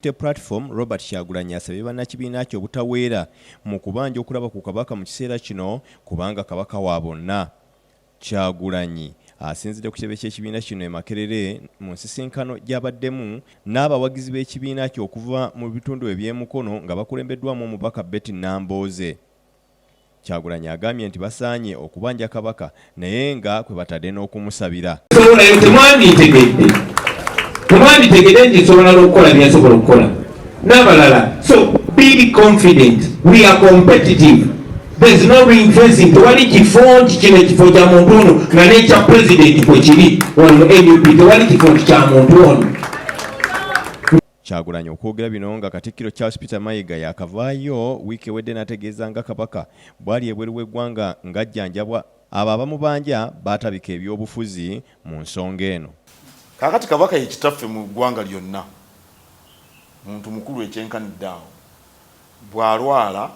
The platform Robert Kyagulanyi asabye bannakibiina kye obutaweera mu kubanja okulaba ku kabaka mu kiseera kino kubanga kabaka wa bonna. Kyagulanyi asinzidde ku kitebe ky'ekibiina kino e Makerere mu nsisinkano gy'abaddemu n'abawagizi b'ekibiina kye okuva mu bitundu eby'emukono nga bakulembeddwamu omubaka Betty Nambooze. Kyagulanyi agambye nti basaanye okubanja kabaka naye nga kwe batadde n'okumusabira. So be confident, we are competitive. There's no ring fencing. Tewali kifonti kino kifo kya muntu ono nga n'ekya president kwe kiri wano NUP tewali kifonti kya muntu ono. Kyagulanyi okwogera bino nga Katikkiro Charles Peter Mayiga yakavaayo wiiki ewedde n'ategeeza nga kabaka bwali ebweru w'eggwanga ng'ajjanjabwa abo abamubanja baatabika ebyobufuzi mu nsonga eno. Kakati kabaka ye kitaffe mu ggwanga lyonna, muntu mukulu ekyenkanidde awo bw'alwala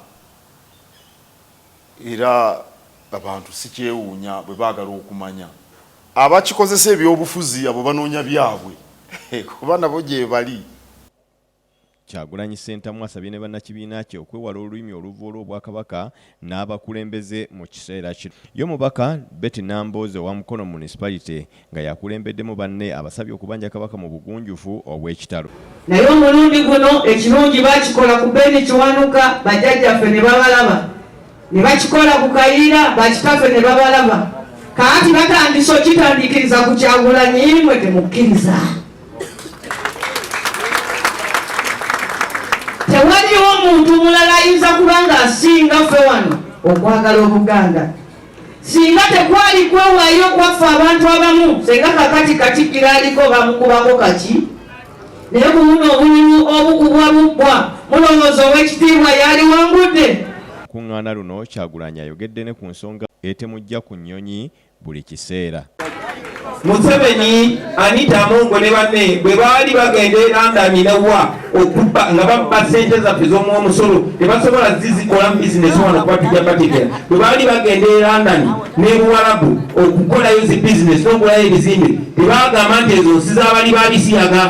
era abantu si kyewuunya bwe baagala okumanya abakikozesa ebyobufuzi abo banoonya byabwe kuba nabo gye bali. Kyagulanyi Ssentamu asabye ne bannakibiina kye okwewala olulimi oluvoola obwakabaka n'abakulembeze mu kiseera kino. Ye omubaka Betty Nambooze owa Mukono Municipality nga yakulembeddemu banne abasabye okubanja kabaka mu bugunjufu obw'ekitalo. Naye omulundi guno ekirungi bakikola ku Beni Kiwanuka bajjajjaffe ne babalaba, ne bakikola ku Kayiira bakitaffe ne babalaba, kaati batandise okitandikiriza ku Kyagulanyi mwe temukkiriza. Tewaliwo omuntu mulala ayinza kubanga asinga ffe wano okwagala Obuganda. Singa tekwali kwewaayo kwaffe abantu abamu, senga kakati Katikkiro aliko bamukubako kaki, naye ku buno obulimu obukubwa bubbwa mulowooza ow'ekitiibwa yali wangudde. Kuŋŋaana luno Kyagulanyi ayogedde ne ku nsonga etemujja ku nnyonyi buli kiseera. Museveni Anita Amongo ne banne bwe baali bagenda e London newa okubba nga babba ssente zaffe z'omwomusolo tebasobola zizikola mu bizinesi wano kuba tujja bategera. Bwe baali bagenda e London ne Buwarabu okukolayo zi bizinesi n'okulayo ebizimbe tebaagamba nti ezo nsi z'abali baabisiyaga.